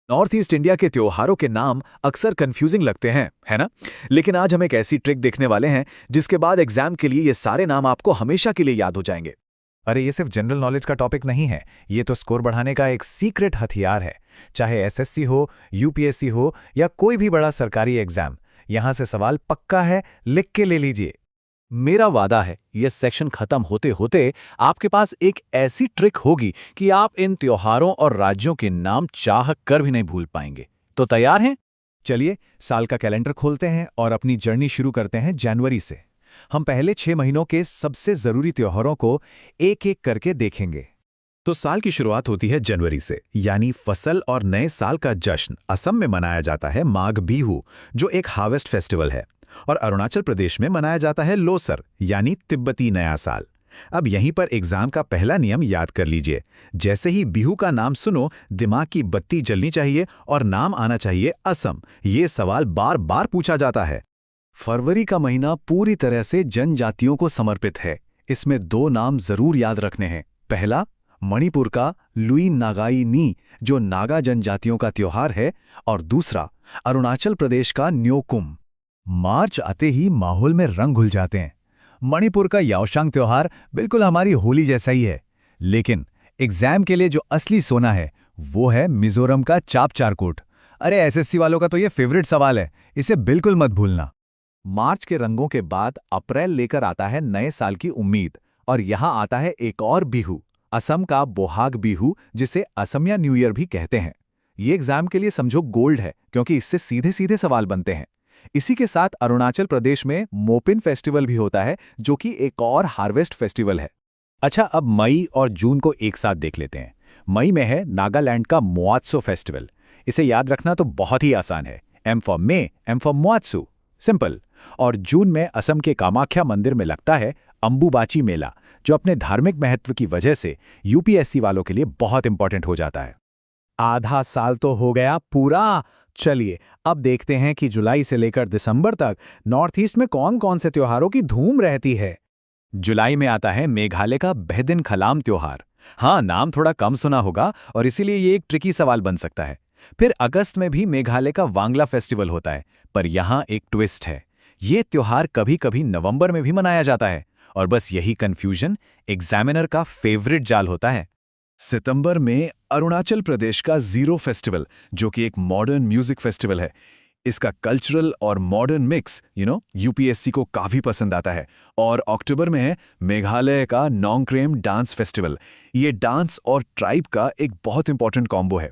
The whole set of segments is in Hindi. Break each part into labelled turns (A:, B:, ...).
A: नॉर्थ ईस्ट इंडिया के त्योहारों के नाम अक्सर कंफ्यूजिंग लगते हैं, है ना? लेकिन आज हम एक ऐसी ट्रिक देखने वाले हैं जिसके बाद एग्जाम के लिए ये सारे नाम आपको हमेशा के लिए याद हो जाएंगे।
B: अरे ये सिर्फ जनरल नॉलेज का टॉपिक नहीं है, ये तो स्कोर बढ़ाने का एक सीक्रेट हथियार है। चाहे एसएससी हो, यूपीएससी हो या कोई भी बड़ा सरकारी एग्जाम, यहां से सवाल पक्का है, लिख के ले लीजिए।
A: मेरा वादा है ये सेक्शन खत्म होते होते आपके पास एक ऐसी ट्रिक होगी कि आप इन त्योहारों और राज्यों के नाम चाह कर भी नहीं भूल पाएंगे। तो तैयार हैं?
B: चलिए साल का कैलेंडर खोलते हैं और अपनी जर्नी शुरू करते हैं जनवरी से। हम पहले 6 महीनों के सबसे जरूरी त्योहारों को एक एक करके देखेंगे।
C: तो साल की शुरुआत होती है जनवरी से, यानी फसल और नए साल का जश्न असम में मनाया जाता है माघ बिहू, जो एक हार्वेस्ट फेस्टिवल है। और अरुणाचल प्रदेश में मनाया जाता है लोसर, यानी तिब्बती नया साल। अब यहीं पर एग्जाम का पहला नियम याद कर लीजिए। जैसे ही बिहू का नाम सुनो, दिमाग की बत्ती जलनी चाहिए और नाम आना चाहिए असम। ये सवाल बार बार पूछा जाता है।
A: फरवरी का महीना पूरी तरह से जनजातियों को समर्पित है। इसमें 2 नाम जरूर याद रखने हैं। पहला, मणिपुर का लुई नागाई नी, जो नागा जनजातियों का त्योहार है, और दूसरा, अरुणाचल प्रदेश का न्योकुम।
B: मार्च आते ही माहौल में रंग घुल जाते हैं। मणिपुर का याओशांग त्योहार बिल्कुल हमारी होली जैसा ही है, लेकिन एग्जाम के लिए जो असली सोना है वो है मिजोरम का चापचारकोट। अरे एसएससी वालों का तो ये फेवरेट सवाल है, इसे बिल्कुल मत भूलना।
A: मार्च के रंगों के बाद अप्रैल लेकर आता है नए साल की उम्मीद, और यहाँ आता है एक और बिहू, असम का बोहाग बिहू, जिसे असमिया न्यू ईयर भी कहते हैं। ये एग्जाम के लिए समझो गोल्ड है, क्योंकि इससे सीधे सीधे सवाल बनते हैं। इसी के साथ अरुणाचल प्रदेश में मोपिन फेस्टिवल भी होता है, जो कि एक और हार्वेस्ट फेस्टिवल है।
B: अच्छा, अब मई और जून को एक साथ देख लेते हैं। मई में है नागालैंड का मोआत्सो फेस्टिवल। इसे याद रखना तो बहुत ही आसान है। M for May, M for मोआत्सु, सिंपल। और जून में असम के कामाख्या मंदिर में लगता है अंबुबाची मेला, जो अपने धार्मिक महत्व की वजह से यूपीएससी वालों के लिए बहुत इंपॉर्टेंट हो जाता है।
A: आधा साल तो हो गया पूरा। चलिए अब देखते हैं कि जुलाई से लेकर दिसंबर तक नॉर्थ ईस्ट में कौन कौन से त्योहारों की धूम रहती है।
B: जुलाई में आता है मेघालय का बेहदिन खलाम त्योहार। हाँ, नाम थोड़ा कम सुना होगा और इसीलिए ये एक ट्रिकी सवाल बन सकता है। फिर अगस्त में भी मेघालय का वांगला फेस्टिवल होता है, पर यहाँ एक ट्विस्ट है। ये त्योहार कभी कभी नवंबर में भी मनाया जाता है, और बस यही कंफ्यूजन एग्जामिनर का फेवरेट जाल होता है।
C: सितंबर में अरुणाचल प्रदेश का जीरो फेस्टिवल, जो कि एक मॉडर्न म्यूजिक फेस्टिवल है। इसका कल्चरल और मॉडर्न मिक्स यूपीएससी को काफी पसंद आता है। और अक्टूबर में है मेघालय का नोंगक्रेम डांस फेस्टिवल। ये डांस और ट्राइब का एक बहुत इंपॉर्टेंट कॉम्बो है।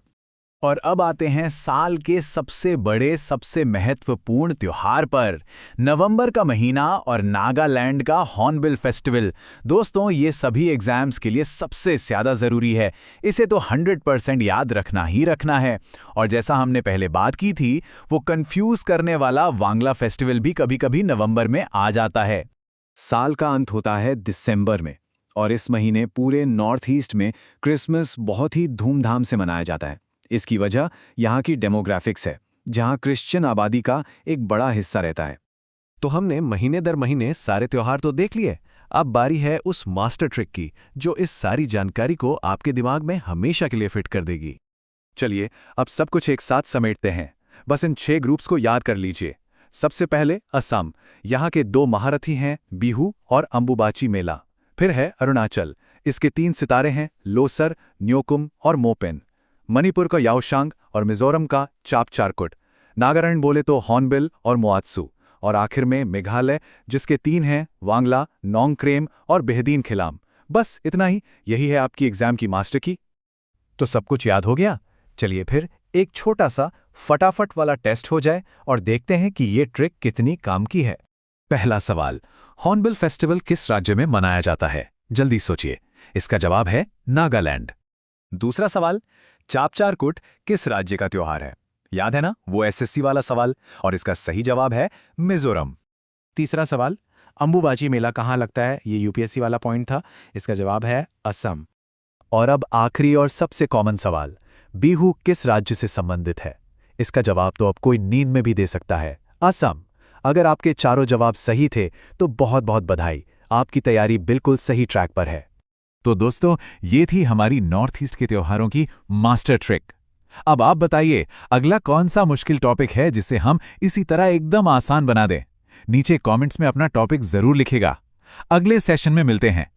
A: और अब आते हैं साल के सबसे बड़े, सबसे महत्वपूर्ण त्योहार पर, नवंबर का महीना और नागालैंड का हॉर्नबिल फेस्टिवल। दोस्तों, ये सभी एग्जाम्स के लिए सबसे ज़्यादा ज़रूरी है। इसे तो 100% याद रखना ही रखना है। और जैसा हमने पहले बात की थी, वो कंफ्यूज करने वाला वांगला फेस्टिवल भी कभी कभी नवंबर में आ जाता है। साल का अंत होता है दिसंबर में, और इस महीने पूरे नॉर्थ ईस्ट में क्रिसमस बहुत ही धूमधाम से मनाया जाता है। इसकी वजह यहाँ की डेमोग्राफिक्स है, जहाँ क्रिश्चियन आबादी का एक बड़ा हिस्सा रहता है।
B: तो हमने महीने दर महीने सारे त्योहार तो देख लिए। अब बारी है उस मास्टर ट्रिक की, जो इस सारी जानकारी को आपके दिमाग में हमेशा के लिए फिट कर देगी।
A: चलिए अब सब कुछ एक साथ समेटते हैं। बस इन 6 ग्रुप्स को याद कर लीजिए। सबसे पहले असम, यहाँ के 2 महारथी हैं, बिहू और अंबुबाची मेला। फिर है अरुणाचल, इसके 3 सितारे हैं, लोसर, न्योकुम और मोपेन। मणिपुर का याओशांग और मिजोरम का चापचारकोट। नागालैंड बोले तो हॉर्नबिल और मोआत्सु। और आखिर में मेघालय, जिसके 3 हैं, वांगला, नोंगक्रेम और बेहदीन खिलाम। बस इतना ही, यही है आपकी एग्जाम की मास्टर की।
B: तो सब कुछ याद हो गया? चलिए फिर एक छोटा सा फटाफट वाला टेस्ट हो जाए और देखते हैं कि ये ट्रिक कितनी काम की है।
C: पहला सवाल, हॉर्नबिल फेस्टिवल किस राज्य में मनाया जाता है? जल्दी सोचिए। इसका जवाब है नागालैंड।
A: दूसरा सवाल, चापचारकोट किस राज्य का त्योहार है? याद है ना, वो एसएससी वाला सवाल, और इसका सही जवाब है मिजोरम। तीसरा सवाल, अंबुबाची मेला कहाँ लगता है? ये यूपीएससी वाला पॉइंट था, इसका जवाब है असम। और अब आखिरी और सबसे कॉमन सवाल, बिहू किस राज्य से संबंधित है? इसका जवाब तो अब कोई नींद में भी दे सकता है, असम। अगर आपके चारों जवाब सही थे तो बहुत बहुत बधाई, आपकी तैयारी बिल्कुल सही ट्रैक पर है।
C: तो दोस्तों, ये थी हमारी नॉर्थ ईस्ट के त्योहारों की मास्टर ट्रिक। अब आप बताइए, अगला कौन सा मुश्किल टॉपिक है जिसे हम इसी तरह एकदम आसान बना दें? नीचे कमेंट्स में अपना टॉपिक जरूर लिखेगा। अगले सेशन में मिलते हैं।